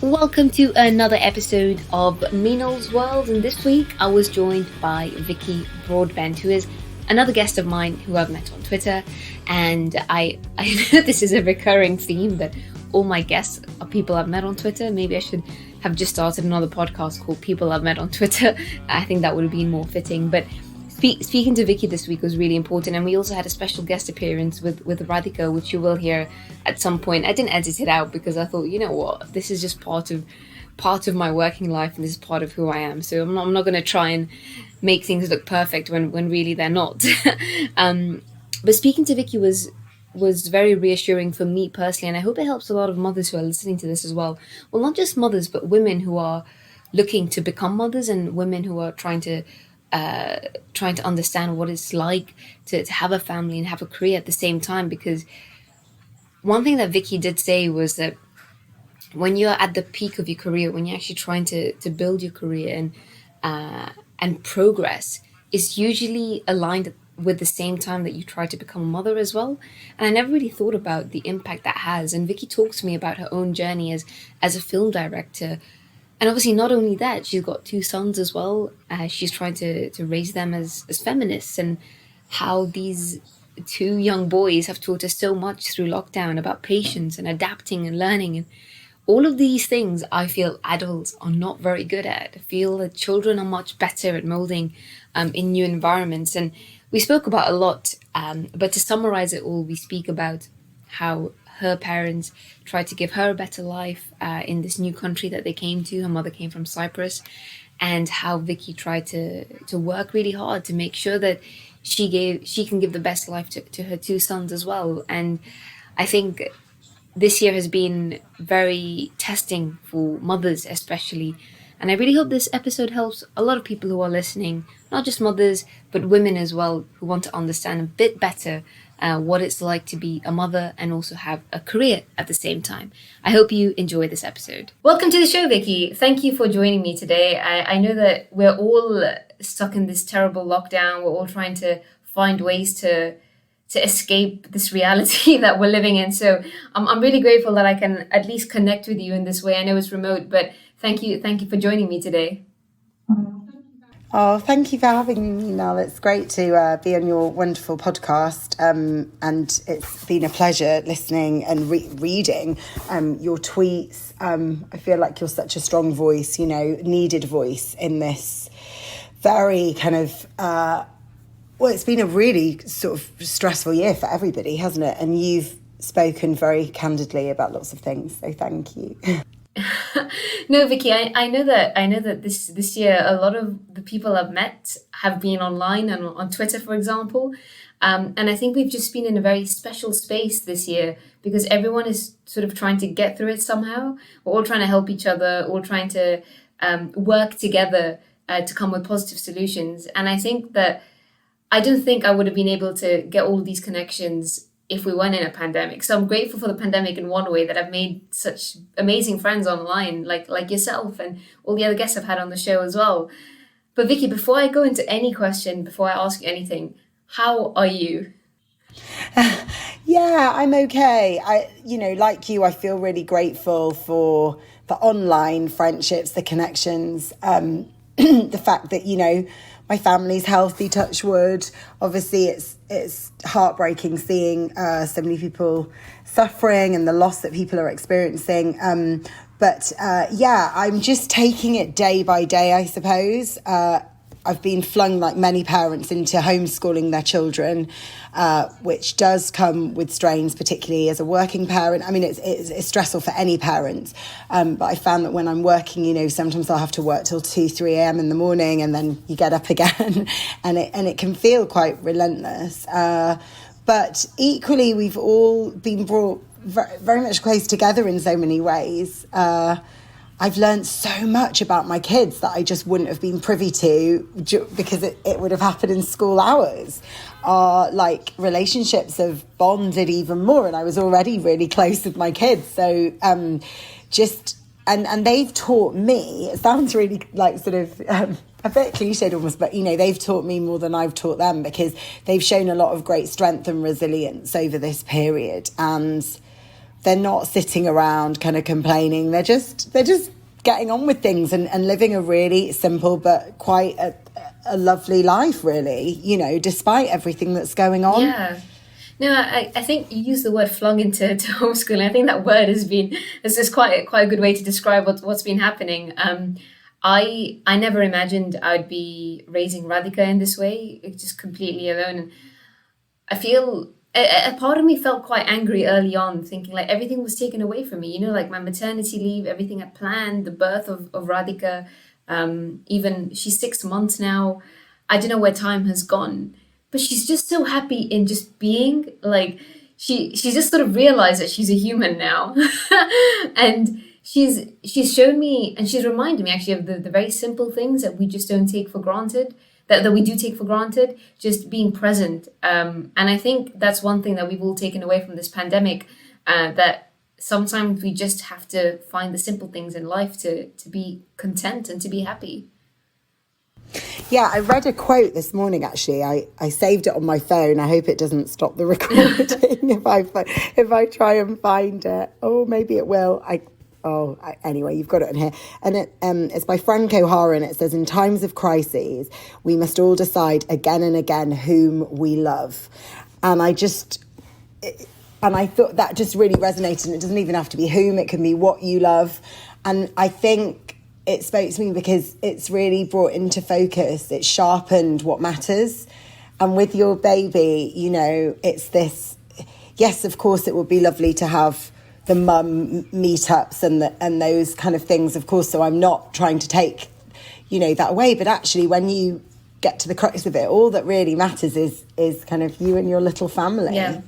Welcome to another episode of Minal's World, and this week I was joined by Vicki Broadbent, who is another guest of mine who I've met on Twitter. And I know this is a recurring theme that all my guests are people I've met on Twitter. Maybe I should have just started another podcast called People I've Met on Twitter. I think that would have been more fitting. But speaking to Vicki this week was really important, and we also had a special guest appearance with Radhika, which you will hear at some point. I didn't edit it out because I thought, you know what, this is just part of my working life, and this is part of who I am. So I'm not going to try and make things look perfect when really they're not. But speaking to Vicki was very reassuring for me personally, and I hope it helps a lot of mothers who are listening to this as well. Well, not just mothers, but women who are looking to become mothers, and women who are trying to understand what it's like to have a family and have a career at the same time. Because one thing that Vicki did say was that when you're at the peak of your career, when you're actually trying to build your career and progress, it's usually aligned with the same time that you try to become a mother as well. And I never really thought about the impact that has. And Vicki talks to me about her own journey as a film director. And obviously, not only that, she's got 2 sons as well. She's trying to raise them as feminists, and how these 2 young boys have taught us so much through lockdown about patience and adapting and learning. And all of these things I feel adults are not very good at. I feel that children are much better at molding in new environments. And we spoke about a lot, but to summarize it all, we speak about how her parents tried to give her a better life in this new country that they came to. Her mother came from Cyprus, and how Vicki tried to work really hard to make sure that she can give the best life to her 2 sons as well. And I think this year has been very testing for mothers especially. And I really hope this episode helps a lot of people who are listening, not just mothers, but women as well, who want to understand a bit better what it's like to be a mother and also have a career at the same time. I hope you enjoy this episode. Welcome to the show, Vicki. Thank you for joining me today. I know that we're all stuck in this terrible lockdown. We're all trying to find ways to escape this reality that we're living in. So I'm really grateful that I can at least connect with you in this way. I know it's remote, but thank you for joining me today. Oh, thank you for having me, Nal. It's great to be on your wonderful podcast, and it's been a pleasure listening and reading your tweets. I feel like you're such a strong voice, needed voice in this very kind of, it's been a really sort of stressful year for everybody, hasn't it? And you've spoken very candidly about lots of things, so thank you. No, Vicki, I know that this year a lot of the people I've met have been online and on Twitter, for example. And I think we've just been in a very special space this year because everyone is sort of trying to get through it somehow. We're all trying to help each other, all trying to work together to come with positive solutions. And I think that I don't think I would have been able to get all of these connections if we weren't in a pandemic. So I'm grateful for the pandemic in one way, that I've made such amazing friends online, like yourself and all the other guests I've had on the show as well. But Vicki, before I go into any question, before I ask you anything, how are you? Yeah, I'm okay. Like you, I feel really grateful for the online friendships, the connections, the fact that, my family's healthy, touch wood. Obviously, it's heartbreaking seeing so many people suffering and the loss that people are experiencing. But I'm just taking it day by day, I suppose. I've been flung, like many parents, into homeschooling their children, which does come with strains, particularly as a working parent. I mean, it's stressful for any parent. But I found that when I'm working, sometimes I'll have to work till 2, 3 a.m. in the morning, and then you get up again, and it can feel quite relentless. But equally, we've all been brought very much close together in so many ways. I've learned so much about my kids that I just wouldn't have been privy to because it would have happened in school hours. Our relationships have bonded even more, and I was already really close with my kids. So and they've taught me. It sounds really a bit cliched almost, but they've taught me more than I've taught them, because they've shown a lot of great strength and resilience over this period, and they're not sitting around kind of complaining. They're just getting on with things and living a really simple but quite a lovely life, really, despite everything that's going on. Yeah. No, I think you used the word flung into to homeschooling. I think that word is quite a good way to describe what's been happening. I never imagined I'd be raising Radhika in this way, just completely alone. And I feel a part of me felt quite angry early on, thinking like everything was taken away from me. Like my maternity leave, everything I planned, the birth of Radhika. Even she's 6 months now. I don't know where time has gone, but she's just so happy in just being like she's just sort of realized that she's a human now, and she's shown me and she's reminded me actually of the very simple things that we just don't take for granted that we do take for granted, just being present. And I think that's one thing that we've all taken away from this pandemic, that sometimes we just have to find the simple things in life to be content and to be happy. Yeah, I read a quote this morning, actually. I saved it on my phone. I hope it doesn't stop the recording if I try and find it. Oh, maybe it will. Anyway, you've got it in here. And it's by Frank O'Hara, and it says, in times of crises, we must all decide again and again whom we love. And I thought that just really resonated. And it doesn't even have to be whom, it can be what you love. And I think it spoke to me because it's really brought into focus, it sharpened what matters. And with your baby, it's this, yes, of course, it would be lovely to have the mum meetups and those kind of things, of course. So I'm not trying to take, that away. But actually, when you get to the crux of it, all that really matters is kind of you and your little family. Yeah.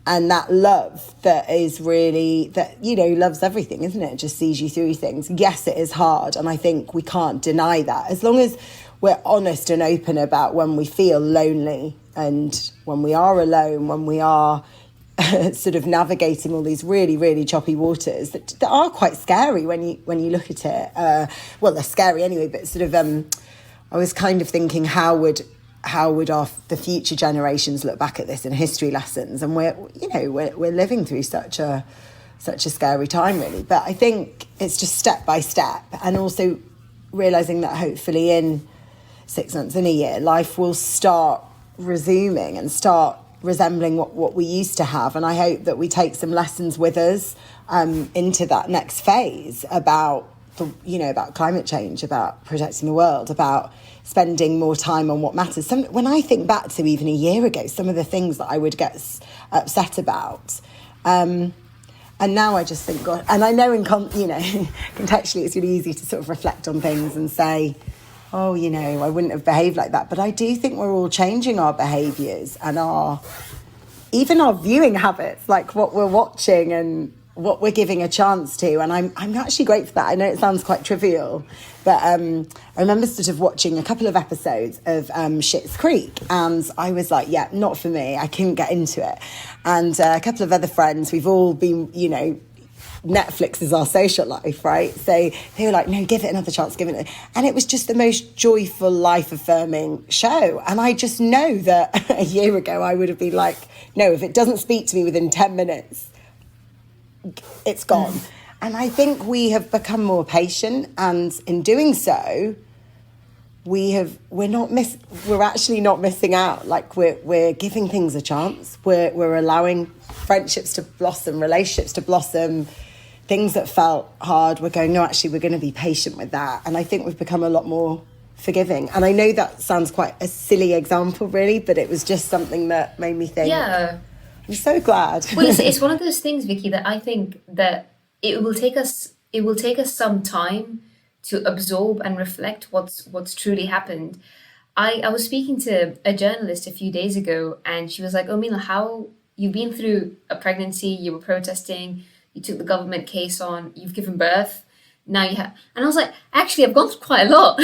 And that love that is really, that, loves everything, isn't it? It just sees you through things. Yes, it is hard. And I think we can't deny that. As long as we're honest and open about when we feel lonely and when we are alone, when we are sort of navigating all these really, really choppy waters that are quite scary when you look at it. Well, they're scary anyway, but sort of, I was kind of thinking, how would the future generations look back at this in history lessons? And we're living through such a scary time, really. But I think it's just step by step, and also realizing that hopefully in 6 months, in a year, life will start resuming and start resembling what we used to have. And I hope that we take some lessons with us into that next phase about about climate change, about protecting the world, about spending more time on what matters. When I think back to even a year ago, some of the things that I would get upset about, and now I just think, God, and I know contextually it's really easy to sort of reflect on things and say, oh, I wouldn't have behaved like that. But I do think we're all changing our behaviours and even our viewing habits, like what we're watching and what we're giving a chance to. And I'm actually grateful for that. I know it sounds quite trivial, but I remember sort of watching a couple of episodes of Schitt's Creek, and I was like, yeah, not for me. I couldn't get into it. And a couple of other friends, we've all been, Netflix is our social life, right? So they were like, no, give it another chance, and it was just the most joyful, life-affirming show. And I just know that a year ago I would have been like, no, if it doesn't speak to me within 10 minutes, it's gone. And I think we have become more patient, and in doing so, we're actually not missing out. Like we're giving things a chance. We're allowing friendships to blossom, relationships to blossom. Things that felt hard, we're going, no, actually, we're going to be patient with that. And I think we've become a lot more forgiving. And I know that sounds quite a silly example, really, but it was just something that made me think. Yeah. I'm so glad. Well, it's one of those things, Vicky, that I think that it will take us some time to absorb and reflect what's truly happened. I was speaking to a journalist a few days ago, and she was like, oh, Mila, how you've been through a pregnancy, you were protesting, you took the government case on, you've given birth, now you have... And I was like, actually, I've gone through quite a lot.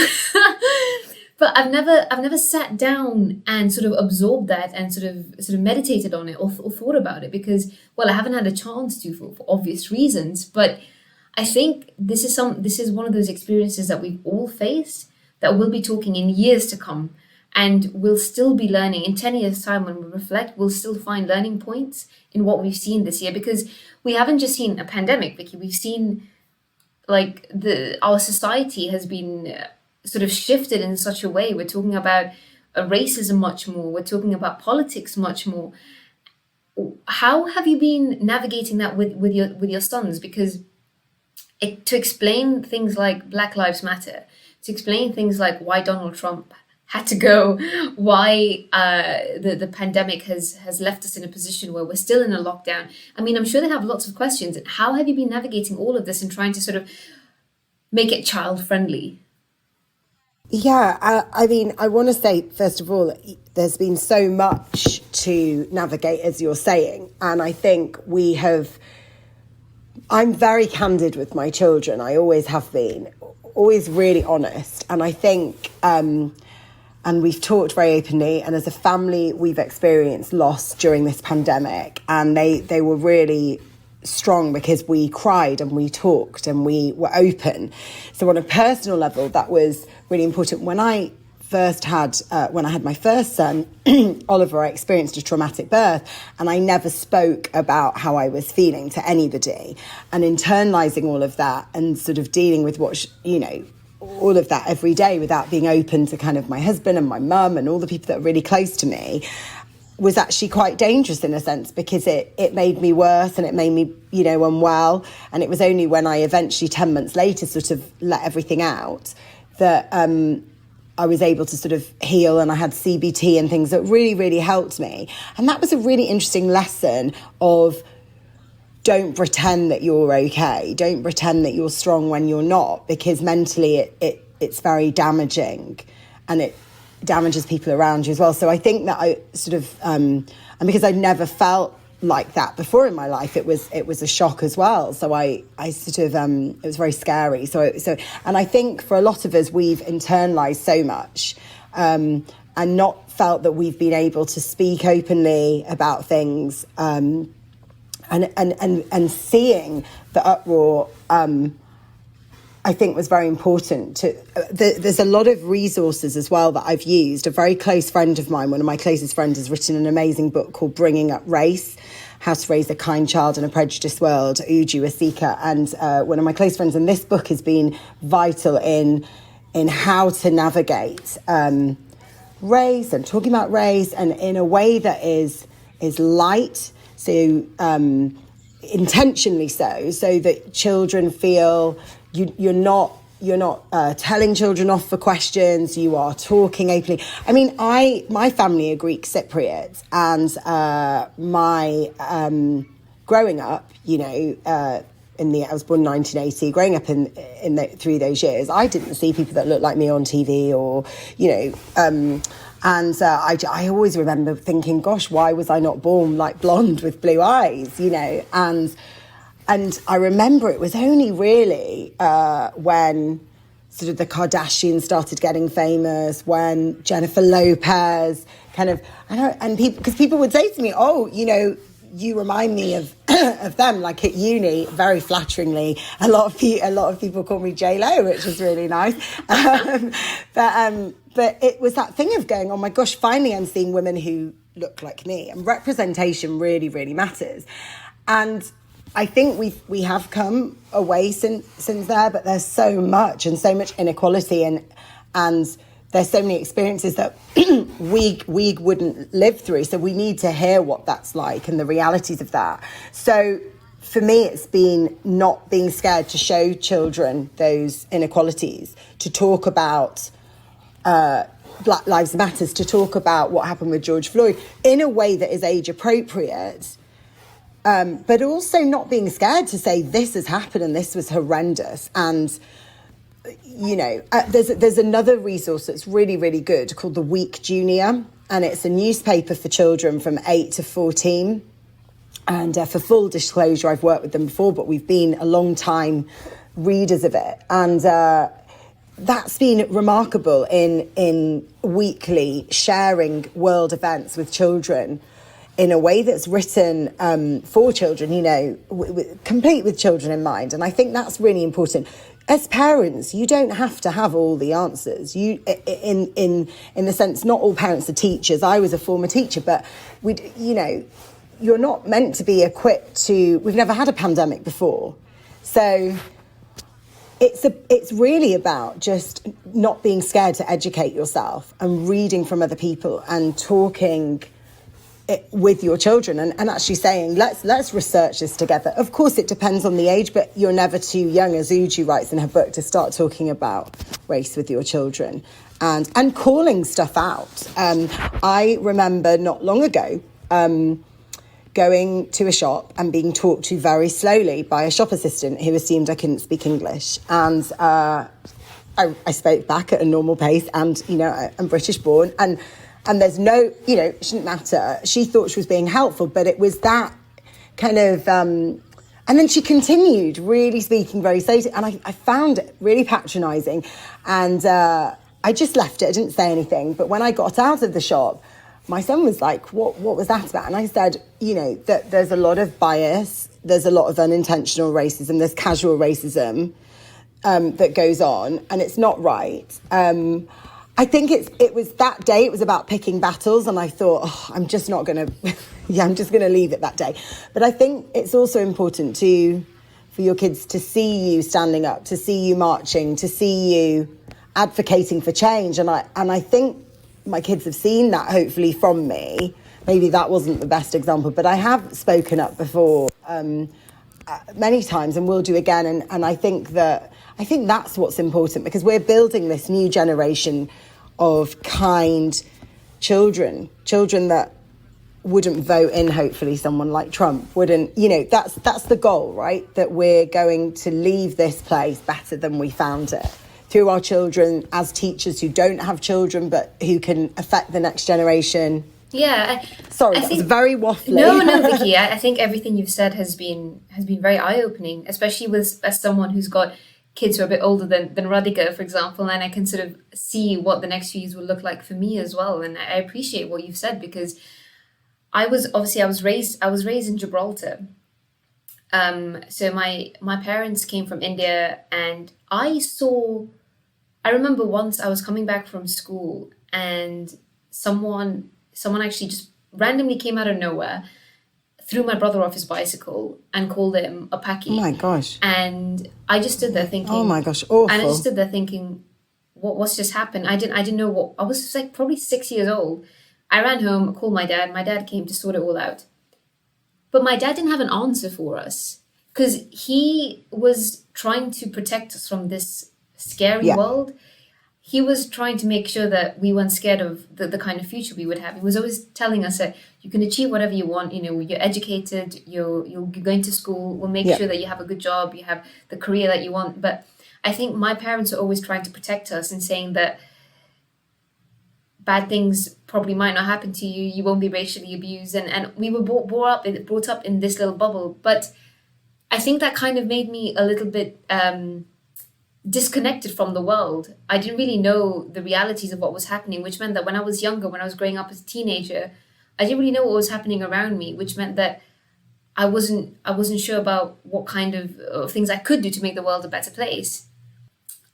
But I've never sat down and sort of absorbed that and sort of meditated on it or thought about it because, well, I haven't had a chance to for obvious reasons. But I think this is one of those experiences that we've all faced that we'll be talking in years to come. And we'll still be learning in 10 years' time. When we reflect, we'll still find learning points in what we've seen this year, because we haven't just seen a pandemic, Vicky. We've seen like our society has been sort of shifted in such a way. We're talking about racism much more. We're talking about politics much more. How have you been navigating that with your sons? Because to explain things like Black Lives Matter, to explain things like why Donald Trump had to go, why the pandemic has left us in a position where we're still in a lockdown. I mean, I'm sure they have lots of questions. How have you been navigating all of this and trying to sort of make it child friendly? Yeah, I mean, I want to say, first of all, there's been so much to navigate, as you're saying. And I think I'm very candid with my children. I always have been, always really honest. And I think, and we've talked very openly, and as a family, we've experienced loss during this pandemic. And they were really strong because we cried and we talked and we were open. So on a personal level, that was really important. When I had my first son, Oliver, I experienced a traumatic birth, and I never spoke about how I was feeling to anybody. And internalizing all of that and sort of dealing with all of that every day without being open to kind of my husband and my mum and all the people that are really close to me was actually quite dangerous in a sense, because it made me worse and it made me, unwell. And it was only when I eventually 10 months later sort of let everything out that I was able to sort of heal, and I had CBT and things that really, really helped me. And that was a really interesting lesson of don't pretend that you're okay. Don't pretend that you're strong when you're not, because mentally it's very damaging, and it damages people around you as well. So I think that I sort of, and because I'd never felt like that before in my life, it was a shock as well. So I sort of, it was very scary. So, and I think for a lot of us, we've internalized so much, and not felt that we've been able to speak openly about things, and seeing the uproar, I think was very important. There's a lot of resources as well that I've used. A very close friend of mine, one of my closest friends, has written an amazing book called Bringing Up Race, How to Raise a Kind Child in a Prejudiced World, Uju Asika. And one of my close friends, and this book has been vital in how to navigate race and talking about race, and in a way that is light, so intentionally so that children feel you're not telling children off for questions. You are talking openly. I mean, my family are Greek Cypriots, and my growing up, I was born in 1980. Growing up through those years, I didn't see people that looked like me on TV, or and I always remember thinking, gosh, why was I not born like blonde with blue eyes, And I remember it was only really when sort of the Kardashians started getting famous, when Jennifer Lopez because people would say to me, oh, you remind me of of them, like at uni, very flatteringly. A lot of people call me J-Lo, which was really nice. But it was that thing of going, oh my gosh, finally I'm seeing women who look like me, and representation really, really matters. And I think we have come away since there, but there's so much inequality, and there's so many experiences that we wouldn't live through. So we need to hear what that's like and the realities of that. So for me, it's been not being scared to show children those inequalities, to talk about Black Lives Matters, to talk about what happened with George Floyd in a way that is age appropriate. But also not being scared to say this has happened and this was horrendous. And, there's another resource that's really, really good called The Week Junior. And it's a newspaper for children from 8 to 14. And for full disclosure, I've worked with them before, but we've been a long time readers of it. And that's been remarkable in weekly sharing world events with children in a way that's written for children, complete with children in mind. And I think that's really important. as parents, you don't have to have all the answers. You, in the sense, not all parents are teachers. I was a former teacher, but you're not meant to be equipped to. We've never had a pandemic before, so it's really about just not being scared to educate yourself and reading from other people and talking with your children and actually saying, let's research this together. Of course, it depends on the age, but you're never too young, as Uju writes in her book, to start talking about race with your children and calling stuff out. I remember not long ago going to a shop and being talked to very slowly by a shop assistant who assumed I couldn't speak English. And I spoke back at a normal pace, and, I'm British born, and there's no, it shouldn't matter. She thought she was being helpful, but it was that kind of... and then she continued really speaking very slowly, and I found it really patronising. And I just left it. I didn't say anything. But when I got out of the shop, my son was like, what was that about? And I said, that there's a lot of bias, there's a lot of unintentional racism, there's casual racism that goes on, and it's not right. I think it was that day, it was about picking battles, and I thought, I'm just not going to, I'm just going to leave it that day. But I think it's also important for your kids to see you standing up, to see you marching, to see you advocating for change. And I think my kids have seen that, hopefully, from me. Maybe that wasn't the best example, but I have spoken up before many times, and will do again. And I think that's what's important, because we're building this new generation of kind children that wouldn't vote in, hopefully, someone like Trump, wouldn't, that's the goal, right? That we're going to leave this place better than we found it, through our children, as teachers who don't have children, but who can affect the next generation. Yeah. Sorry, that was very waffly. No, Vicki, I think everything you've said has been very eye-opening, especially as someone who's got kids who are a bit older than Radhika, for example, and I can sort of see what the next few years will look like for me as well. And I appreciate what you've said, because I was raised in Gibraltar. So my parents came from India, and I remember once I was coming back from school, and someone actually just randomly came out of nowhere, threw my brother off his bicycle and called him a paki. Oh my gosh. And I just stood there thinking, oh my gosh, awful. And I just stood there thinking, what's just happened? I didn't know what. I was like probably 6 years old. I ran home, called my dad. My dad came to sort it all out. But my dad didn't have an answer for us, because he was trying to protect us from this scary world. He was trying to make sure that we weren't scared of the kind of future we would have. He was always telling us that you can achieve whatever you want. You're educated, you're going to school, we'll make sure that you have a good job, you have the career that you want. But I think my parents are always trying to protect us and saying that bad things probably might not happen to you, you won't be racially abused. And we were brought up in this little bubble. But I think that kind of made me a little bit... disconnected from the world. I didn't really know the realities of what was happening, which meant that when I was younger, when I was growing up as a teenager, I didn't really know what was happening around me, which meant that I wasn't sure about what kind of things I could do to make the world a better place.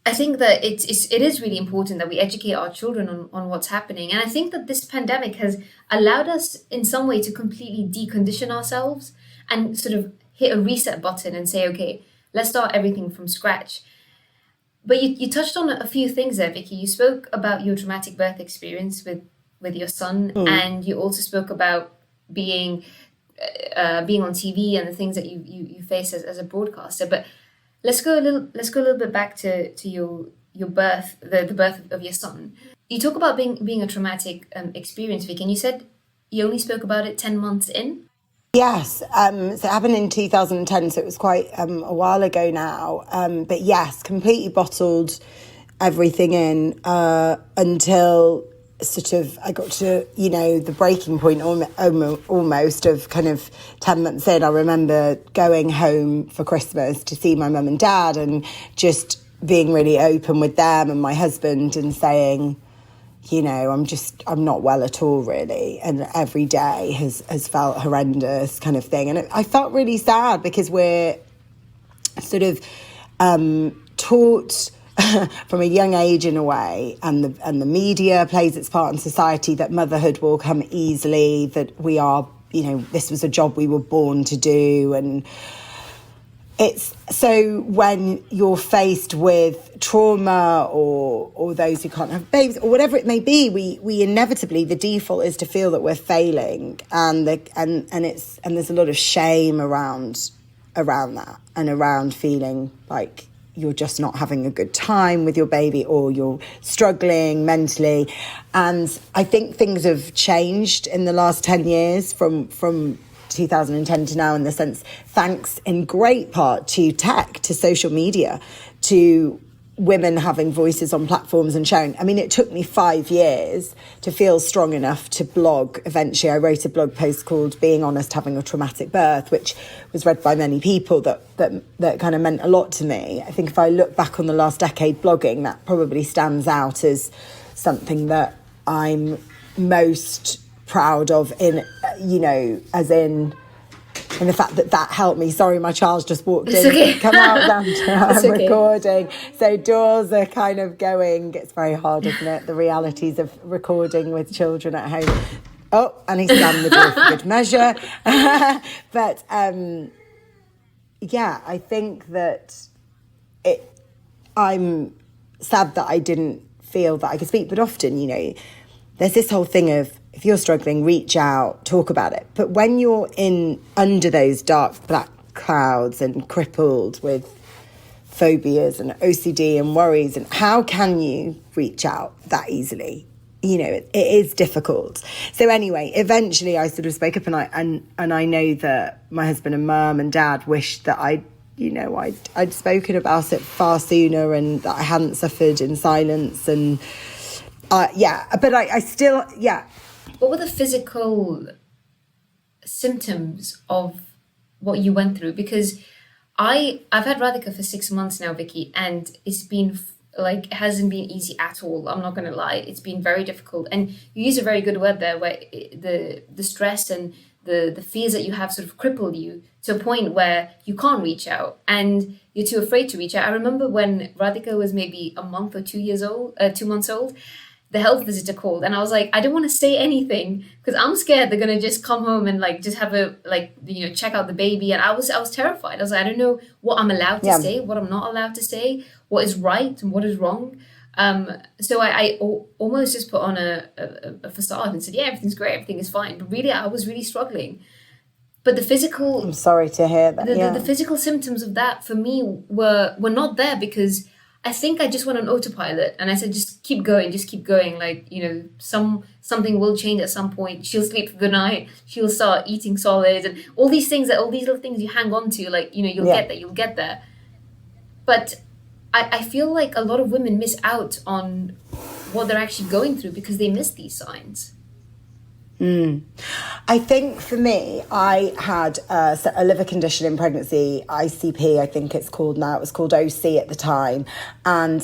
I think that it is really important that we educate our children on what's happening. And I think that this pandemic has allowed us in some way to completely decondition ourselves and sort of hit a reset button and say, okay, let's start everything from scratch. But you touched on a few things there, Vicki. You spoke about your traumatic birth experience with your son, and you also spoke about being on TV and the things that you face as a broadcaster. But let's go a little bit back to your birth, the birth of your son. You talk about being a traumatic experience, Vicki, and you said you only spoke about it 10 months in. Yes, so it happened in 2010, so it was quite a while ago now. But yes, completely bottled everything in until sort of I got to, the breaking point almost of kind of 10 months in. I remember going home for Christmas to see my mum and dad and just being really open with them and my husband and saying, I'm not well at all, really. And every day has felt horrendous kind of thing. And I felt really sad because we're sort of taught from a young age in a way, and the media plays its part in society, that motherhood will come easily, that we are, this was a job we were born to do. And it's so when you're faced with trauma or those who can't have babies or whatever it may be, we inevitably, the default is to feel that we're failing, and there's a lot of shame around that, and around feeling like you're just not having a good time with your baby, or you're struggling mentally. And I think things have changed in the last 10 years from 2010 to now, in the sense, thanks in great part to tech, to social media, to women having voices on platforms and sharing. I mean, it took me 5 years to feel strong enough to blog. Eventually, I wrote a blog post called "Being Honest, Having a Traumatic Birth," which was read by many people. That kind of meant a lot to me. I think if I look back on the last decade blogging, that probably stands out as something that I'm most proud of, in the fact that helped me. Sorry, my child's just walked in. Okay. Come out, I'm okay. recording. So doors are kind of going. It's very hard, isn't it? The realities of recording with children at home. Oh, and he slammed the door for good measure. But yeah, I think that I'm sad that I didn't feel that I could speak. But often, there's this whole thing of, if you're struggling, reach out, talk about it. But when you're under those dark black clouds and crippled with phobias and OCD and worries, and how can you reach out that easily? It is difficult. So anyway, eventually I sort of spoke up, and I know that my husband and mum and dad wished that I'd spoken about it far sooner, and that I hadn't suffered in silence. And but I still. What were the physical symptoms of what you went through? Because I've had Radhika for 6 months now, Vicki, and it's been it hasn't been easy at all. I'm not going to lie. It's been very difficult. And you use a very good word there, where the stress and the fears that you have sort of cripple you to a point where you can't reach out, and you're too afraid to reach out. I remember when Radhika was maybe a month or 2 months old, the health visitor called, and I was like, I don't want to say anything because I'm scared they're going to just come home and just have check out the baby. And I was terrified. I was like, I don't know what I'm allowed to say, what I'm not allowed to say, what is right and what is wrong. So I almost just put on a facade and said, yeah, everything's great, everything is fine. But really, I was really struggling. But the physical... I'm sorry to hear that. The physical symptoms of that for me were not there, because I think I just went on autopilot, and I said, just keep going. Something will change at some point. She'll sleep through the night. She'll start eating solids, and all these little things you hang on to, you'll get there. But I feel like a lot of women miss out on what they're actually going through because they miss these signs. I think for me, I had a liver condition in pregnancy, ICP, I think it's called now. It was called OC at the time. And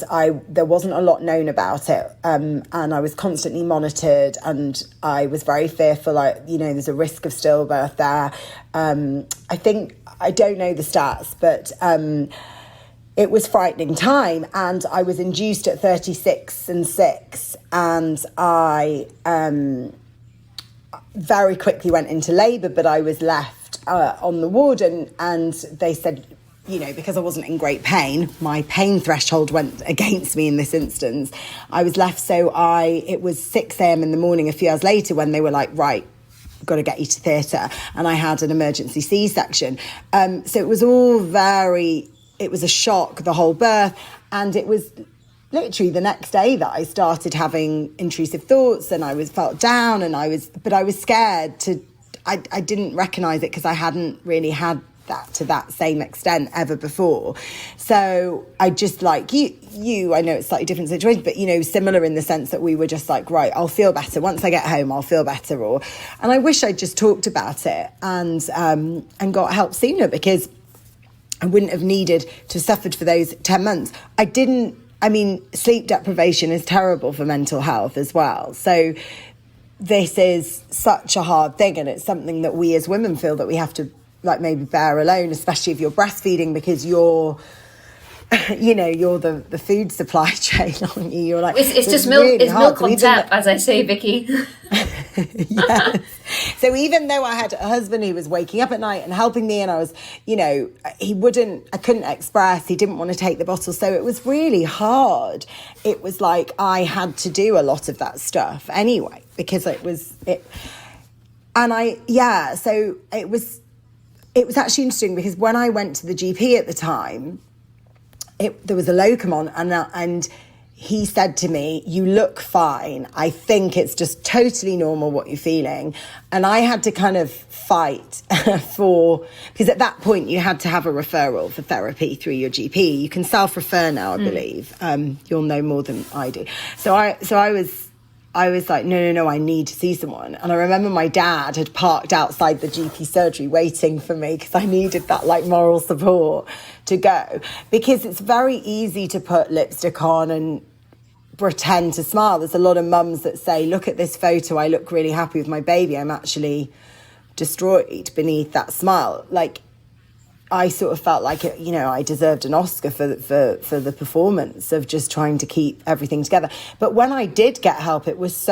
there wasn't a lot known about it. And I was constantly monitored, and I was very fearful. There's a risk of stillbirth there. I don't know the stats, but it was frightening time. And I was induced at 36 and 6. And I... very quickly went into labour, but I was left on the ward, and they said, because I wasn't in great pain, my pain threshold went against me in this instance. I was left, it was 6 a.m. in the morning, a few hours later, when they were like, right, got to get you to theatre, and I had an emergency C-section. So it was all it was a shock, the whole birth, and it was literally the next day that I started having intrusive thoughts, and I felt down, and I was scared I didn't recognise it because I hadn't really had that to that same extent ever before. So I just you, I know it's slightly different situation, but similar in the sense that we were just like, right, I'll feel better once I get home, I'll feel better. And I wish I'd just talked about it and got help sooner, because I wouldn't have needed to have suffered for those 10 months. Sleep deprivation is terrible for mental health as well. So this is such a hard thing, and it's something that we as women feel that we have to maybe bear alone, especially if you're breastfeeding, because you're you're the food supply chain, aren't you? You're like, It's so just milk. really It's hard. milk on tap, as I say, Vicky. Yes. So even though I had a husband who was waking up at night and helping me, and I was, I couldn't express, he didn't want to take the bottle. So it was really hard. It was like I had to do a lot of that stuff anyway, because so it was actually interesting, because when I went to the GP at the time, there was a locum on, and he said to me, "You look fine. I think it's just totally normal what you're feeling." And I had to kind of fight because at that point you had to have a referral for therapy through your GP. You can self-refer now, I believe. You'll know more than I do. So I was like, no, I need to see someone. And I remember my dad had parked outside the GP surgery waiting for me, because I needed that moral support to go. Because it's very easy to put lipstick on and pretend to smile. There's a lot of mums that say, look at this photo, I look really happy with my baby. I'm actually destroyed beneath that smile. I sort of felt like I deserved an Oscar for the performance of just trying to keep everything together. But when I did get help, it was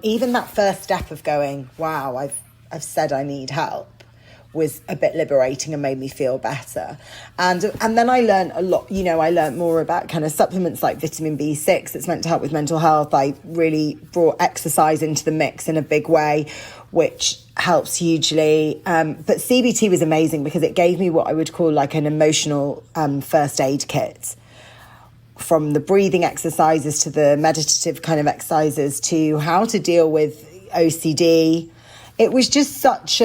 even that first step of going, wow, I've said I need help, was a bit liberating and made me feel better. And then I learned a lot. I learned more about kind of supplements like vitamin B6 that's meant to help with mental health. I really brought exercise into the mix in a big way, which helps hugely. But CBT was amazing because it gave me what I would call an emotional first aid kit, from the breathing exercises to the meditative kind of exercises to how to deal with OCD. It was just such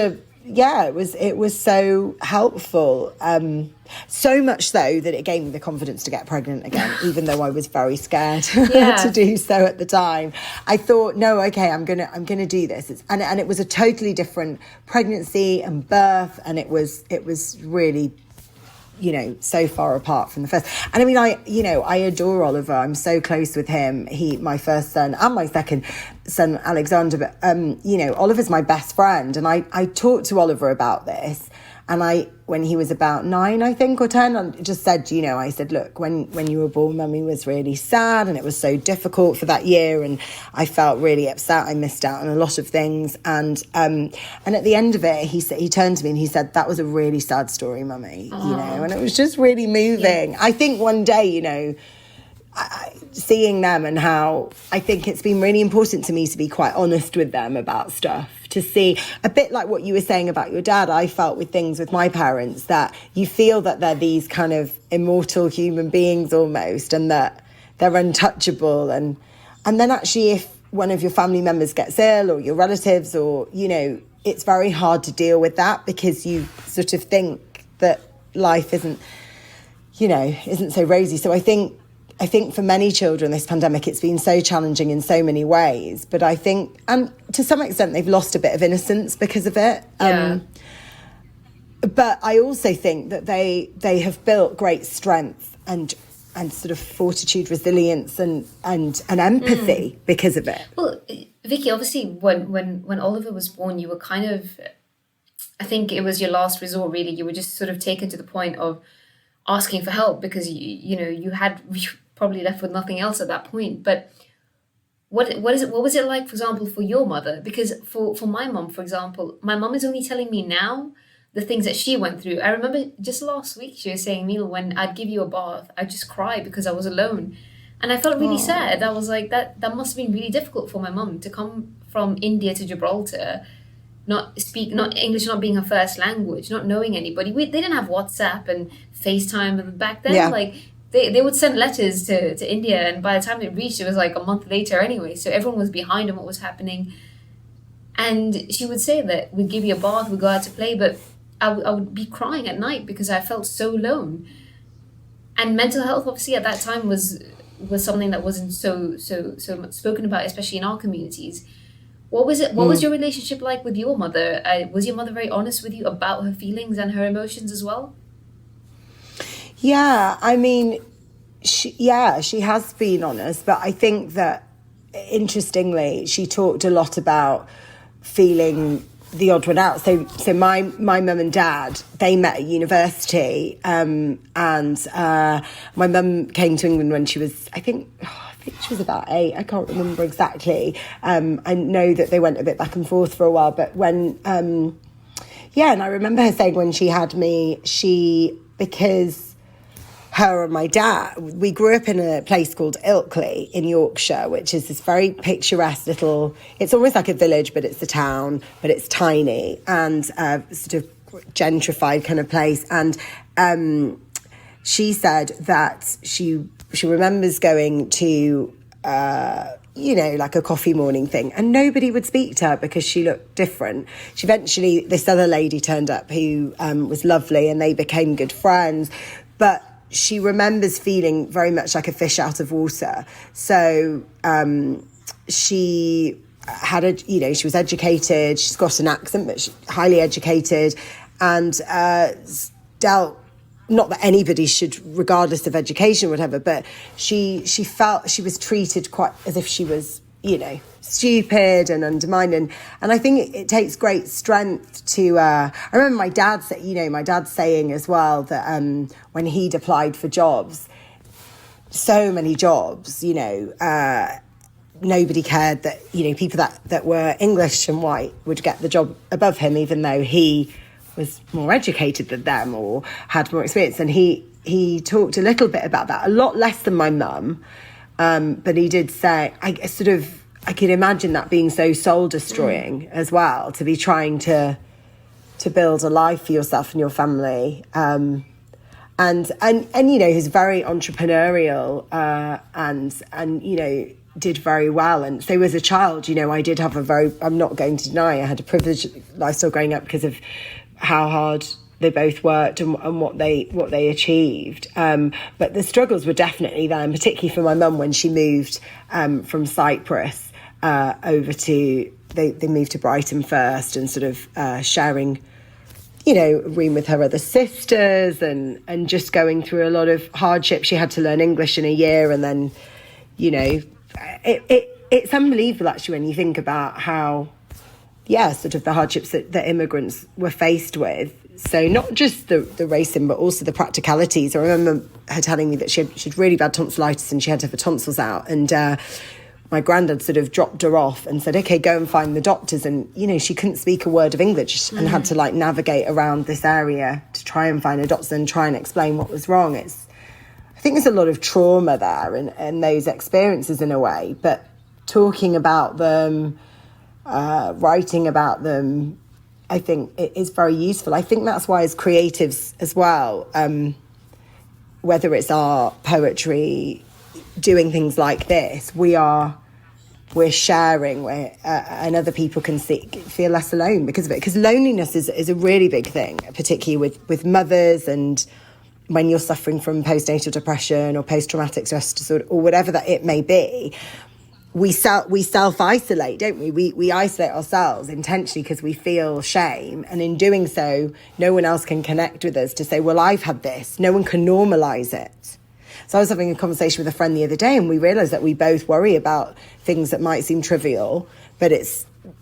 it was so helpful. So much so that it gave me the confidence to get pregnant again, even though I was very scared to do so at the time. I thought, no, okay, I'm gonna do this. And it was a totally different pregnancy and birth, and it was really, so far apart from the first. And I mean, I adore Oliver. I'm so close with him. My first son and my second son, Alexander. But, Oliver's my best friend. And I talked to Oliver about this. And when he was about 9, I think, or 10, I just said, I said, look, when you were born, Mummy was really sad and it was so difficult for that year. And I felt really upset. I missed out on a lot of things. And at the end of it, he turned to me and he said, that was a really sad story, Mummy, and it was just really moving. Yeah. I think one day, seeing them, and how I think it's been really important to me to be quite honest with them about stuff, to see a bit like what you were saying about your dad. I felt with things with my parents, that you feel that they're these kind of immortal human beings almost, and that they're untouchable. And then actually, if one of your family members gets ill, or your relatives, or, it's very hard to deal with that, because you sort of think that life isn't so rosy. So I think for many children, this pandemic, it's been so challenging in so many ways. But I think, and to some extent, they've lost a bit of innocence because of it. Yeah. But I also think that they have built great strength and sort of fortitude, resilience, and empathy because of it. Well, Vicky, obviously, when Oliver was born, you were kind of, I think it was your last resort, really. You were just sort of taken to the point of asking for help, because you probably left with nothing else at that point. But what was it like, for example, for your mother? Because for my mum, for example, my mum is only telling me now the things that she went through. I remember just last week she was saying, Mila, when I'd give you a bath, I'd just cry because I was alone. And I felt really sad. I was like, that must have been really difficult for my mum to come from India to Gibraltar, not English, not being her first language, not knowing anybody. They didn't have WhatsApp and FaceTime back then. Yeah. They would send letters to India, and by the time it reached, it was a month later anyway. So everyone was behind on what was happening. And she would say that we'd give you a bath, we'd go out to play, but I would be crying at night because I felt so alone. And mental health, obviously, at that time was something that wasn't so much spoken about, especially in our communities. What was it? What was your relationship like with your mother? Was your mother very honest with you about her feelings and her emotions as well? Yeah, I mean, she has been honest, but I think that, interestingly, she talked a lot about feeling the odd one out. So my mum and dad, they met at university, and my mum came to England when she was, I think she was about 8. I can't remember exactly. I know that they went a bit back and forth for a while, but when and I remember her saying when she had me, because her and my dad, we grew up in a place called Ilkley in Yorkshire, which is this very picturesque little, it's almost like a village, but it's a town, but it's tiny and sort of gentrified kind of place. And she said that she remembers going to, like a coffee morning thing, and nobody would speak to her because she looked different. This other lady turned up who was lovely, and they became good friends. But she remembers feeling very much like a fish out of water. So she had she was educated, she's got an accent, but she's highly educated, and dealt, not that anybody should, regardless of education or whatever, but she felt she was treated quite as if she was, stupid and undermined. And I think it takes great strength to, I remember my dad saying as well that when he'd applied for jobs, so many jobs, nobody cared that, people that were English and white would get the job above him, even though he was more educated than them or had more experience. And he talked a little bit about that, a lot less than my mum. But he did say, I could imagine that being so soul destroying as well, to be trying to build a life for yourself and your family. And he's very entrepreneurial, and did very well. And so as a child, I did have I'm not going to deny, I had a privileged lifestyle growing up because of how hard they both worked and what they achieved. But the struggles were definitely there, and particularly for my mum when she moved from Cyprus over to, they moved to Brighton first, and sort of sharing, a room with her other sisters, and just going through a lot of hardship. She had to learn English in a year, and then, it's unbelievable actually when you think about how, sort of the hardships that immigrants were faced with. So not just the racism, but also the practicalities. I remember her telling me that she had really bad tonsillitis and she had to have her tonsils out. And my granddad sort of dropped her off and said, okay, go and find the doctors. And, she couldn't speak a word of English and had to navigate around this area to try and find a doctor and try and explain what was wrong. I think there's a lot of trauma there and those experiences in a way, but talking about them, writing about them, I think it is very useful. I think that's why as creatives as well, whether it's art, poetry, doing things like this, we're sharing, and other people can feel less alone because of it. Because loneliness is a really big thing, particularly with mothers, and when you're suffering from postnatal depression or post-traumatic stress disorder or whatever that it may be. We self-isolate, don't we? We isolate ourselves intentionally because we feel shame. And in doing so, no one else can connect with us to say, well, I've had this. No one can normalise it. So I was having a conversation with a friend the other day, and we realised that we both worry about things that might seem trivial, but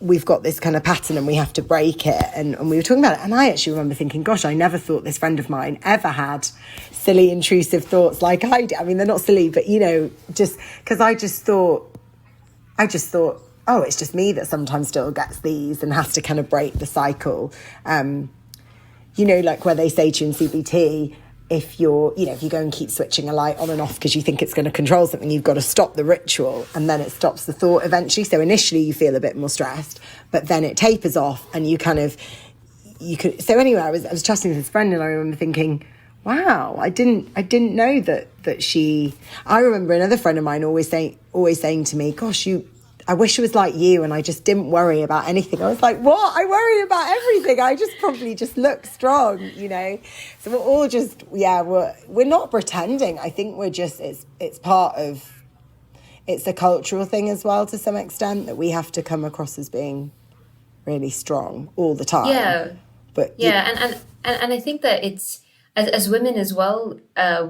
we've got this kind of pattern and we have to break it. And we were talking about it. And I actually remember thinking, gosh, I never thought this friend of mine ever had silly, intrusive thoughts like I do. I mean, they're not silly, but, just because I just thought, oh, it's just me that sometimes still gets these and has to kind of break the cycle. Like where they say to you in CBT, if you go and keep switching a light on and off because you think it's going to control something, you've got to stop the ritual, and then it stops the thought eventually. So initially you feel a bit more stressed, but then it tapers off and you could. So anyway, I was chatting with this friend, and I remember thinking, wow, I didn't know that she. I remember another friend of mine always saying to me, "Gosh, I wish it was like you, and I just didn't worry about anything." I was like, "What? I worry about everything. I just probably just look strong, So we're all just, we're not pretending. I think we're just it's part of. It's a cultural thing as well to some extent that we have to come across as being really strong all the time. Yeah, but and I think that it's. As women as well,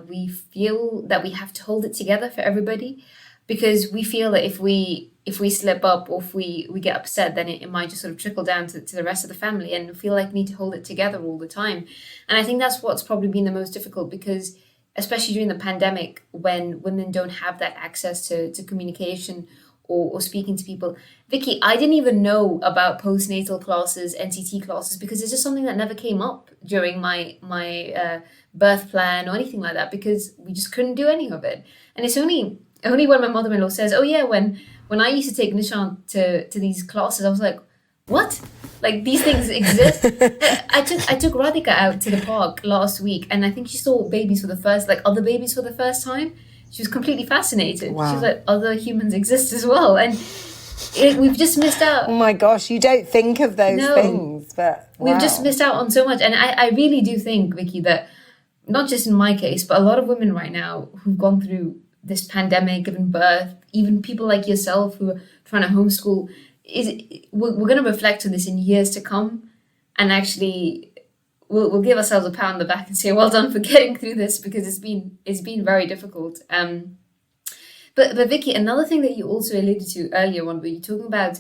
we feel that we have to hold it together for everybody. because we feel that if we slip up or if we get upset, then it might just sort of trickle down to the rest of the family, and feel like we need to hold it together all the time. And I think that's what's probably been the most difficult, because especially during the pandemic, when women don't have that access to communication or speaking to people. Vicky, I didn't even know about postnatal classes, NCT classes, because it's just something that never came up during my birth plan or anything like that, because we just couldn't do any of it. And it's only when my mother-in-law says, "Oh yeah, when I used to take Nishan to these classes," I was like, "What? Like, these things exist?" I took Radhika out to the park last week, and I think she saw babies for the first, like other babies for the first time. She was completely fascinated. Wow. She was like, other humans exist as well, and we've just missed out. Oh my gosh, you don't think of those things, but wow. We've just missed out on so much. And I really do think, Vicky, that not just in my case, but a lot of women right now who've gone through this pandemic, given birth, even people like yourself who are trying to homeschool, we're going to reflect on this in years to come, and actually we'll give ourselves a pat on the back and say, well done for getting through this, because it's been very difficult. But Vicky, another thing that you also alluded to earlier on, where you're talking about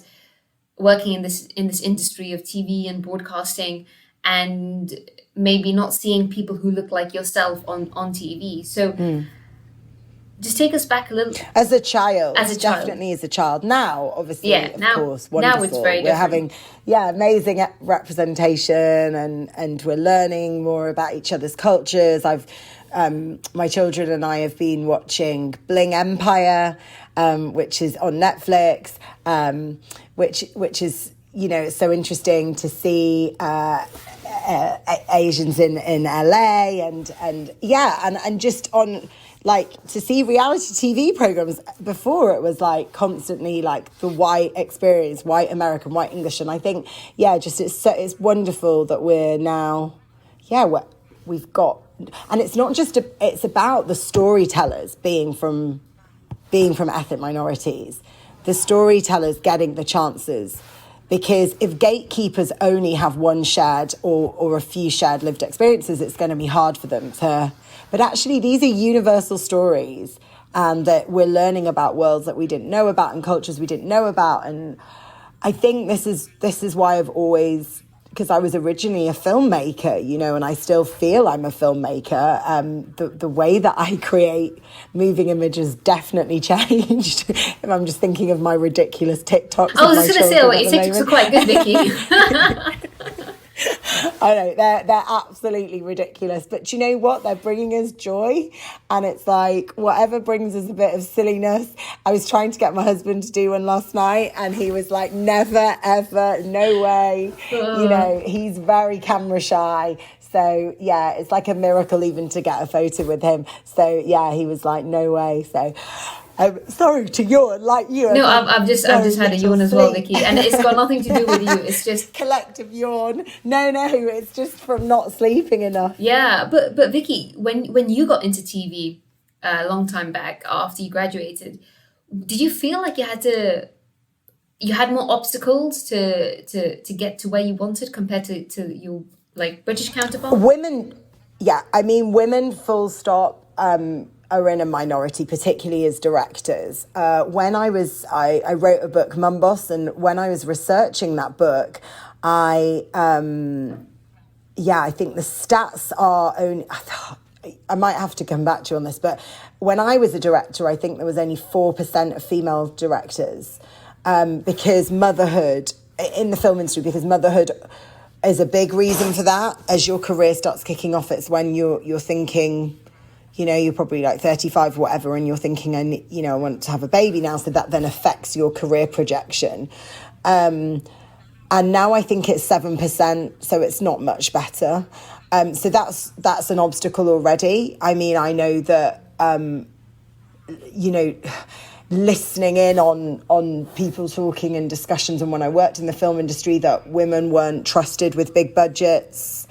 working in this industry of TV and broadcasting, and maybe not seeing people who look like yourself on TV. So just take us back a little. As a child. Definitely as a child. Now, obviously, of course, wonderful. Now it's very different. We're having, amazing representation, and we're learning more about each other's cultures. My children and I have been watching Bling Empire, which is on Netflix, which is, it's so interesting to see Asians in LA, and just on, like, to see reality TV programs. Before, it was like constantly like the white experience, white American, white English, and I think it's wonderful that we're now we've got, and it's not just it's about the storytellers being from ethnic minorities, the storytellers getting the chances. Because if gatekeepers only have one shared or a few shared lived experiences, it's going to be hard for them to. But actually, these are universal stories, and that we're learning about worlds that we didn't know about and cultures we didn't know about. And I think this is why I've always, because I was originally a filmmaker, and I still feel I'm a filmmaker. The way that I create moving images definitely changed. If I'm just thinking of my ridiculous TikToks. I was just going to say, your TikToks are quite good, Vicky. I know, they're absolutely ridiculous, but you know what? They're bringing us joy, and it's like, whatever brings us a bit of silliness. I was trying to get my husband to do one last night, and he was like, never, ever, no way. He's very camera shy. So, it's like a miracle even to get a photo with him. So, he was like, no way. So, sorry to yawn like you. No, I've just had a yawn as well, Vicky, and it's got nothing to do with you. It's just collective yawn. No, it's just from not sleeping enough. Yeah, but Vicky, when you got into TV a long time back after you graduated, did you feel like you had more obstacles to get to where you wanted compared to your like British counterpart? Women, full stop. Are in a minority, particularly as directors. When I wrote a book, MumBoss, and when I was researching that book, I think the stats are only, I might have to come back to you on this, but when I was a director, I think there was only 4% of female directors, because motherhood, in the film industry, because motherhood is a big reason for that. As your career starts kicking off, it's when you're thinking, you're probably like 35 or whatever, and you're thinking, I want to have a baby now. So that then affects your career projection. And now I think it's 7%, so it's not much better. So that's an obstacle already. I know that, listening in on people talking in discussions, and when I worked in the film industry, that women weren't trusted with big budgets.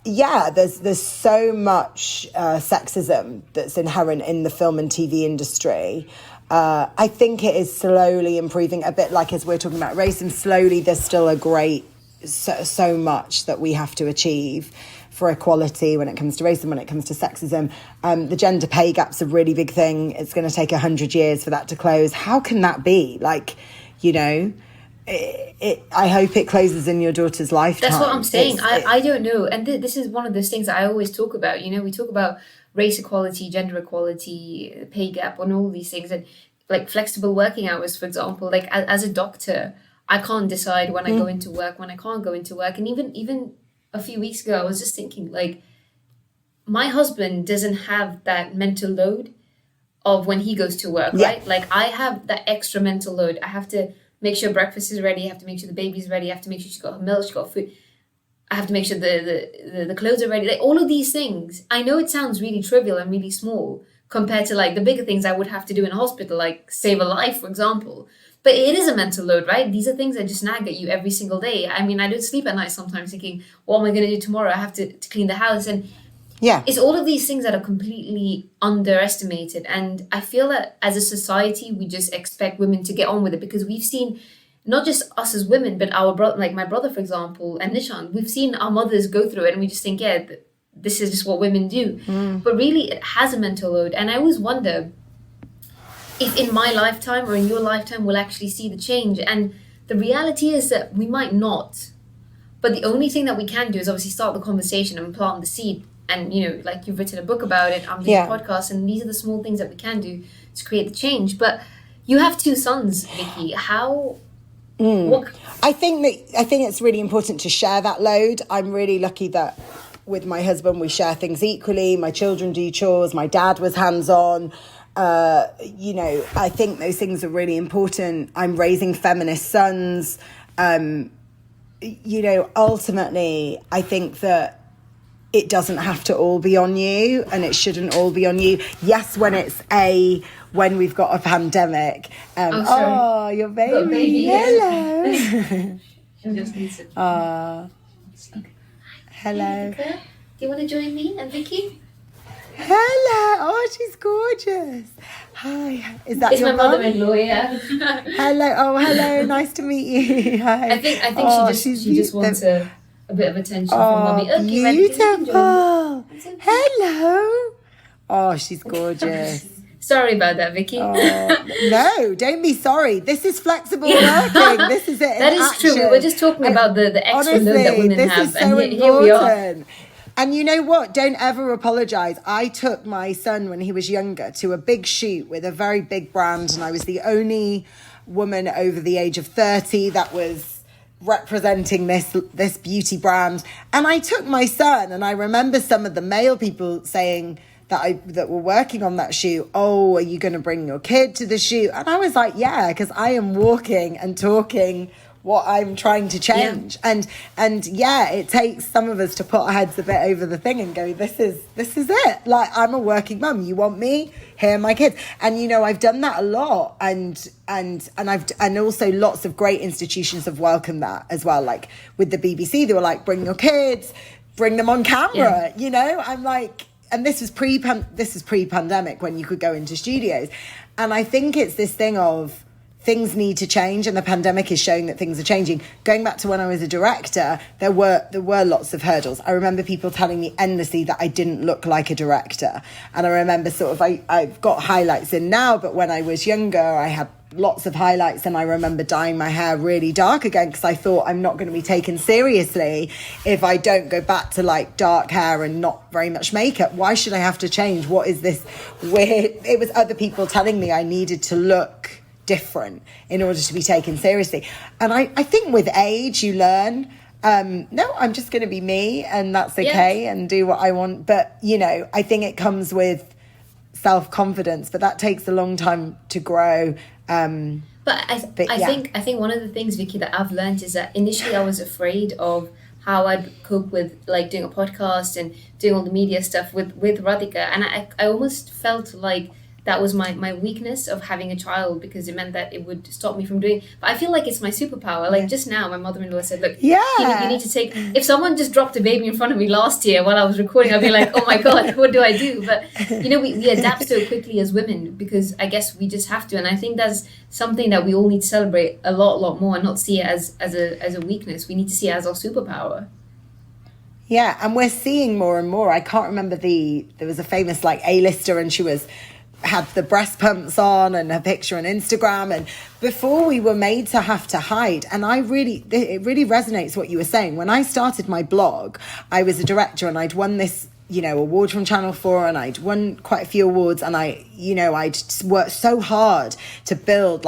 There's so much sexism that's inherent in the film and TV industry. I think it is slowly improving, a bit like as we're talking about race, and slowly there's still a great so much that we have to achieve for equality when it comes to racism, when it comes to sexism. The gender pay gap's a really big thing. It's going to take 100 years for that to close. How can that be? Like, you know, I hope it closes in your daughter's lifetime. That's what I'm saying. I don't know. And this is one of those things that I always talk about. You know, we talk about race equality, gender equality, pay gap, and all these things. And like flexible working hours, for example, like as a doctor, I can't decide when I go into work, when I can't go into work. And even a few weeks ago, I was just thinking, like, my husband doesn't have that mental load of when he goes to work, right? Like, I have that extra mental load. I have to make sure breakfast is ready. I have to make sure the baby's ready. I have to make sure she's got her milk, she's got food. I have to make sure the clothes are ready. Like, all of these things. I know it sounds really trivial and really small compared to like the bigger things I would have to do in a hospital, like save a life, for example. But it is a mental load, right? These are things that just nag at you every single day. I mean, I don't sleep at night sometimes thinking, what am I going to do tomorrow? I have to clean the house. And it's all of these things that are completely underestimated. And I feel that as a society, we just expect women to get on with it because we've seen not just us as women, but our brother, like my brother, for example, and Nishan, we've seen our mothers go through it and we just think, yeah, this is just what women do. But really, it has a mental load. And I always wonder if in my lifetime or in your lifetime we'll actually see the change. And the reality is that we might not. But the only thing that we can do is obviously start the conversation and plant the seed. And, you know, like you've written a book about it, I'm doing a podcast, and these are the small things that we can do to create the change. But you have 2 sons, Vicki. How... I think it's really important to share that load. I'm really lucky that with my husband we share things equally. My children do chores. My dad was hands-on. You know, I think those things are really important. I'm raising feminist sons. You know, ultimately, I think that it doesn't have to all be on you, and it shouldn't all be on you. Yes, when we've got a pandemic. Oh, your baby. Hello. She just needs it. Hello. Radhika, do you want to join me and Vicki? Hello. Oh, she's gorgeous. Hi. Is that your my mother-in-law? Yeah. Hello. Oh, hello. Nice to meet you. Hi. I think she just wants a bit of attention from mommy. Okay, beautiful. Hello. Oh, she's gorgeous. Sorry about that, Vicki. No, don't be sorry. This is flexible working. This is it. That is action. true. We were just talking about the extra honestly, load that women this have. Is so and here we are. And you know what? Don't ever apologise. I took my son when he was younger to a big shoot with a very big brand, and I was the only woman over the age of 30 that was representing this beauty brand. And I took my son, and I remember some of the male people saying that were working on that shoot, oh, are you going to bring your kid to the shoot? And I was like, yeah, because I am walking and talking what I'm trying to change. Yeah. And yeah, it takes some of us to put our heads a bit over the thing and go, this is it. Like, I'm a working mum. You want me? Here are my kids. And you know, I've done that a lot, and also lots of great institutions have welcomed that as well. Like with the BBC, they were like, bring your kids, bring them on camera. You know, I'm like, and this was pre-pandemic when you could go into studios. And I think it's this thing of things need to change, and the pandemic is showing that things are changing. Going back to when I was a director, there were lots of hurdles. I remember people telling me endlessly that I didn't look like a director. And I remember I've got highlights in now, but when I was younger, I had lots of highlights, and I remember dyeing my hair really dark again because I thought I'm not going to be taken seriously if I don't go back to like dark hair and not very much makeup. Why should I have to change? What is this weird? It was other people telling me I needed to look different in order to be taken seriously. And I think with age you learn, no, I'm just going to be me, and that's okay, and do what I want. But you know, I think it comes with self-confidence, but that takes a long time to grow. But I think one of the things, Vicki, that I've learned is that initially I was afraid of how I'd cope with like doing a podcast and doing all the media stuff with Radhika, and I almost felt like that was my weakness of having a child, because it meant that it would stop me from doing. But I feel like it's my superpower. Like just now, my mother-in-law said, "Look, you need to take." If someone just dropped a baby in front of me last year while I was recording, I'd be like, "Oh my god, what do I do?" But we adapt so quickly as women, because I guess we just have to. And I think that's something that we all need to celebrate a lot more, and not see it as a weakness. We need to see it as our superpower. Yeah, and we're seeing more and more. I can't remember there was a famous like A-lister, and she had the breast pumps on and her picture on Instagram, and before we were made to have to hide. And it really resonates what you were saying. When I started my blog, I was a director, and I'd won this award from Channel 4, and I'd won quite a few awards, and I'd worked so hard to build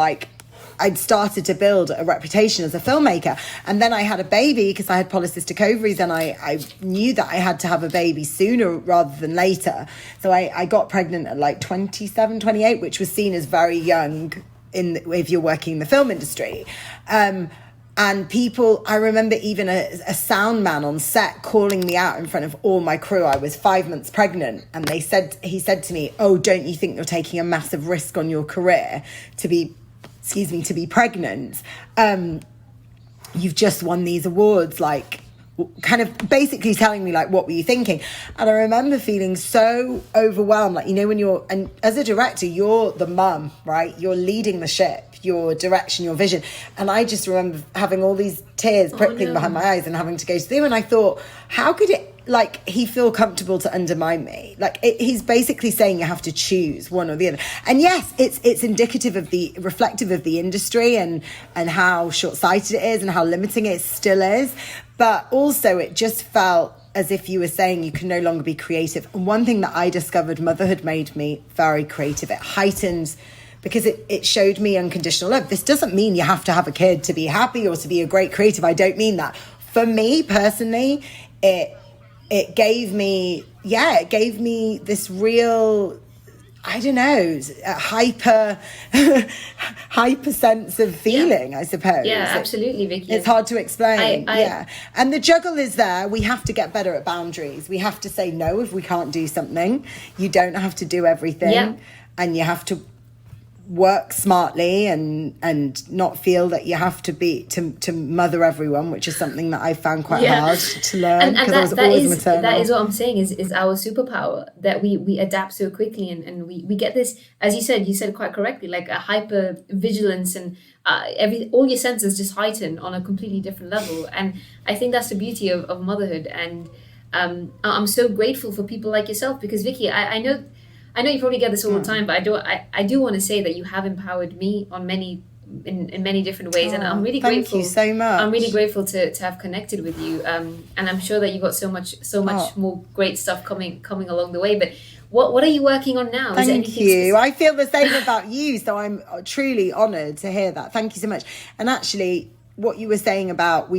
I'd started to build a reputation as a filmmaker. And then I had a baby because I had polycystic ovaries, and I knew that I had to have a baby sooner rather than later. So I got pregnant at like 27, 28, which was seen as very young if you're working in the film industry. And people, I remember even a sound man on set calling me out in front of all my crew. I was 5 months pregnant, and he said to me, "Oh, don't you think you're taking a massive risk on your career to be pregnant? You've just won these awards," like kind of basically telling me like, what were you thinking? And I remember feeling so overwhelmed, like, and as a director, you're the mum, right? You're leading the ship, your direction, your vision. And I just remember having all these tears prickling behind my eyes and having to go through. And I thought, how could he feel comfortable to undermine me? He's basically saying you have to choose one or the other. And yes, it's indicative of reflective of the industry and how short-sighted it is and how limiting it still is. But also it just felt as if you were saying you can no longer be creative. And one thing that I discovered, motherhood made me very creative. It heightened, because it showed me unconditional love. This doesn't mean you have to have a kid to be happy or to be a great creative. I don't mean that. For me personally, it gave me this real, I don't know, hyper sense of feeling, I suppose. Yeah, absolutely, Vicky. It's hard to explain. Yeah. And the juggle is there. We have to get better at boundaries. We have to say no if we can't do something. You don't have to do everything. Yeah. And you have to work smartly and not feel that you have to mother everyone, which is something that I found quite hard to learn, because I was always maternal. That is what I'm saying is our superpower, that we adapt so quickly, and we get this, as you said quite correctly, like a hyper vigilance, and all your senses just heighten on a completely different level. And I think that's the beauty of motherhood. And I'm so grateful for people like yourself, because Vicky, I know you probably get this all the time, but I do want to say that you have empowered me in many different ways, and I'm really grateful. Thank you so much. I'm really grateful to have connected with you, and I'm sure that you've got so much more great stuff coming along the way. But what are you working on now? Thank you. I feel the same about you, so I'm truly honoured to hear that. Thank you so much. And actually, what you were saying about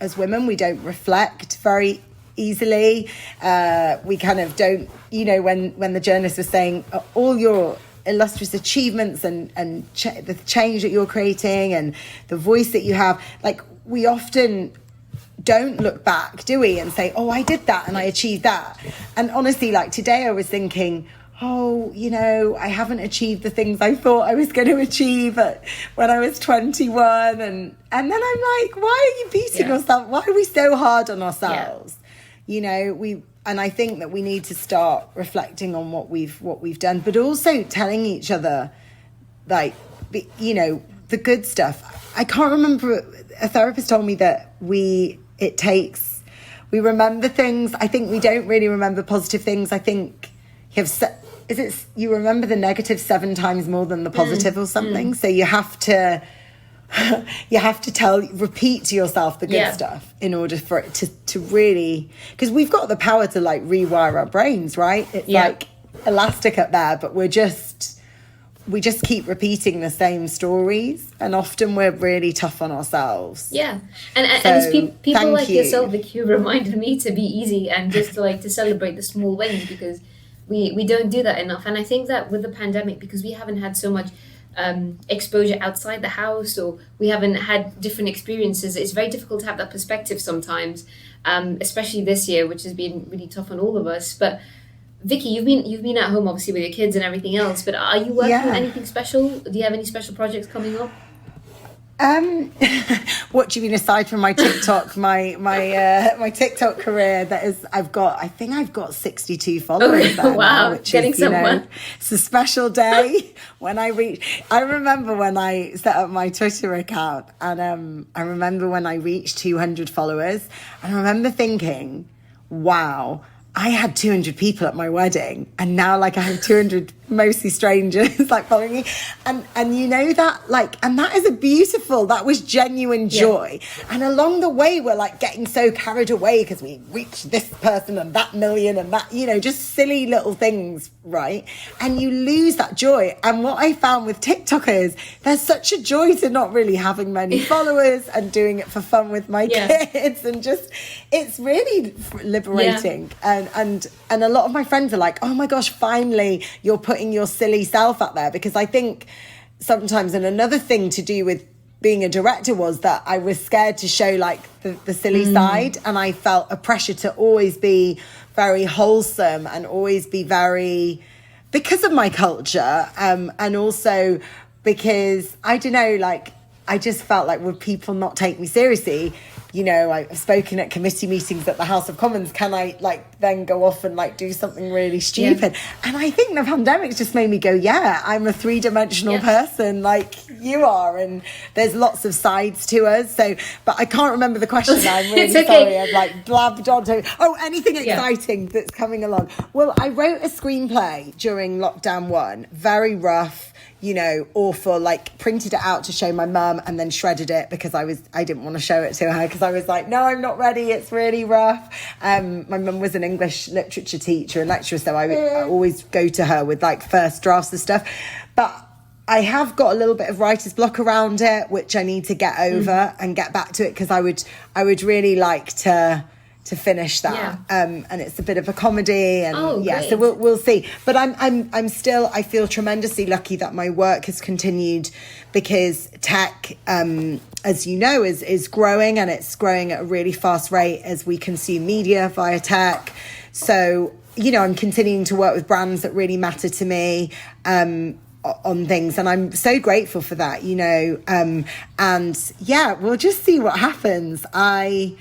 as women, we don't reflect very easily. We kind of don't, when the journalist was saying all your illustrious achievements and the change that you're creating and the voice that you have, like, we often don't look back, do we, and say, oh, I did that and I achieved that. And honestly, like today I was thinking, I haven't achieved the things I thought I was going to achieve when I was 21. And then I'm like, why are you beating yourself? Why are we so hard on ourselves? And I think that we need to start reflecting on what we've done, but also telling each other, like, the good stuff. I can't remember, a therapist told me that we remember things. I think we don't really remember positive things. I think you remember the negative 7 times more than the positive or something. So you have to repeat to yourself the good stuff in order for it to really, because we've got the power to like rewire our brains, right? It's like elastic up there, but we just keep repeating the same stories, and often we're really tough on ourselves. Yeah, and people like yourself, Vicky, you reminded me to be easy and just to celebrate the small wins, because we don't do that enough. And I think that with the pandemic, because we haven't had so much exposure outside the house, or we haven't had different experiences, it's very difficult to have that perspective sometimes, especially this year, which has been really tough on all of us. But Vicky, you've been at home obviously with your kids and everything else, but are you working on Yeah. anything special? Do you have any special projects coming up? What do you mean aside from my TikTok, my TikTok career? I think I've got 62 followers there Wow, now, which getting is, you know, somewhere. it's a special day when I remember when I set up my Twitter account, and I remember when I reached 200 followers, and I remember thinking, wow, I had 200 people at my wedding, and now like I have 200 mostly strangers like following me, and you know that, like, and that is that was genuine joy. And along the way we're like getting so carried away because we reached this person and that million and that, you know, just silly little things, right? And you lose that joy. And what I found with TikTokers, there's such a joy to not really having many followers and doing it for fun with my kids, and just, it's really liberating. And a lot of my friends are like, oh my gosh, finally you're putting your silly self out there. Because I think sometimes, and another thing to do with being a director was that I was scared to show like the silly side, and I felt a pressure to always be very wholesome and always be very, because of my culture, and also because I don't know, like I just felt like, would people not take me seriously? You know, I've spoken at committee meetings at the House of Commons. Can I like then go off and like do something really stupid? Yeah. And I think the pandemic's just made me go, yeah, I'm a 3-dimensional person like you are, and there's lots of sides to us. So, but I can't remember the question. I'm really sorry. I've like blabbed on to. Oh, anything exciting that's coming along? Well, I wrote a screenplay during lockdown 1, very rough, you know, awful, like printed it out to show my mum and then shredded it because I didn't want to show it to her because I was like, no, I'm not ready, it's really rough. My mum was an English literature teacher and lecturer, so I always go to her with like first drafts of stuff. But I have got a little bit of writer's block around it, which I need to get over and get back to it, because I would really like to finish that. And it's a bit of a comedy, and so we'll see. But I'm still, I feel tremendously lucky that my work has continued, because tech, as you know, is growing, and it's growing at a really fast rate as we consume media via tech. So, you know, I'm continuing to work with brands that really matter to me, on things, and I'm so grateful for that, you know. And yeah, we'll just see what happens. I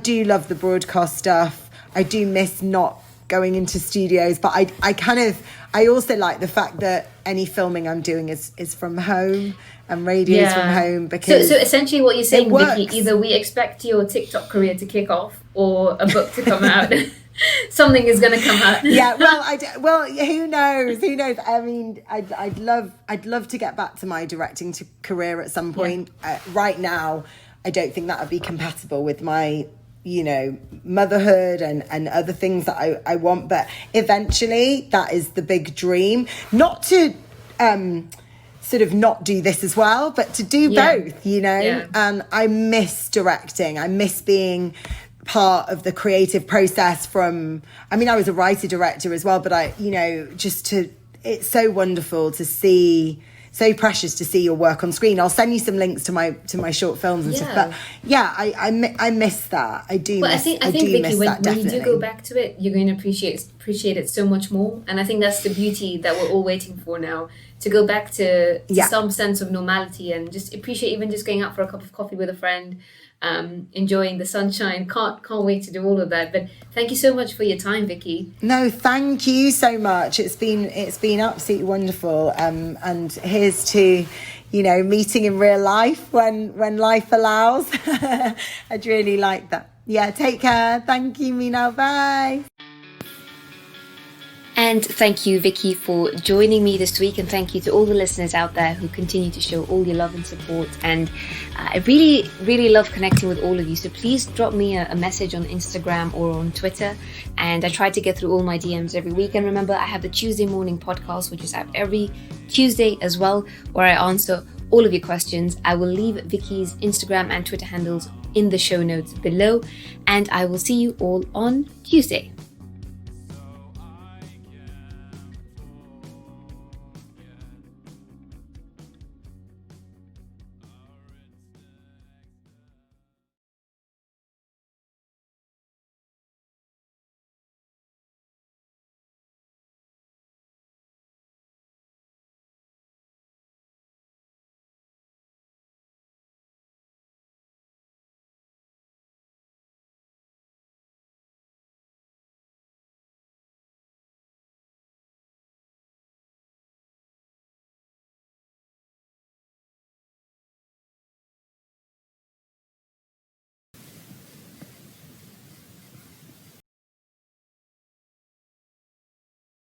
do love the broadcast stuff. I do miss not going into studios, but I also like the fact that any filming I'm doing is from home, and radio is from home, because so essentially what you're saying, Vicky, either we expect your TikTok career to kick off or a book to come out. Something is going to come out. Well, who knows? I mean, I'd love to get back to my directing career at some point. Right now, I don't think that would be compatible with my, you know, motherhood and other things that I want. But eventually, that is the big dream. Not to sort of not do this as well, but to do both, you know. Yeah. And I miss directing. I miss being part of the creative process I was a writer-director as well, but it's so wonderful to see, so precious to see your work on screen. I'll send you some links to my short films and stuff. But I miss that. I do. Well, I think Vicky, when you do go back to it, you're going to appreciate it so much more. And I think that's the beauty that we're all waiting for now, to go back to some sense of normality, and just appreciate even just going out for a cup of coffee with a friend, enjoying the sunshine. Can't wait to do all of that. But thank you so much for your time, Vicky. No, thank you so much. It's been absolutely wonderful. And here's to, you know, meeting in real life when life allows. I'd really like that. Yeah, take care. Thank you, Mina. Bye. And thank you, Vicky, for joining me this week. And thank you to all the listeners out there who continue to show all your love and support. And I really, really love connecting with all of you. So please drop me a message on Instagram or on Twitter. And I try to get through all my DMs every week. And remember, I have the Tuesday morning podcast, which is out every Tuesday as well, where I answer all of your questions. I will leave Vicky's Instagram and Twitter handles in the show notes below. And I will see you all on Tuesday.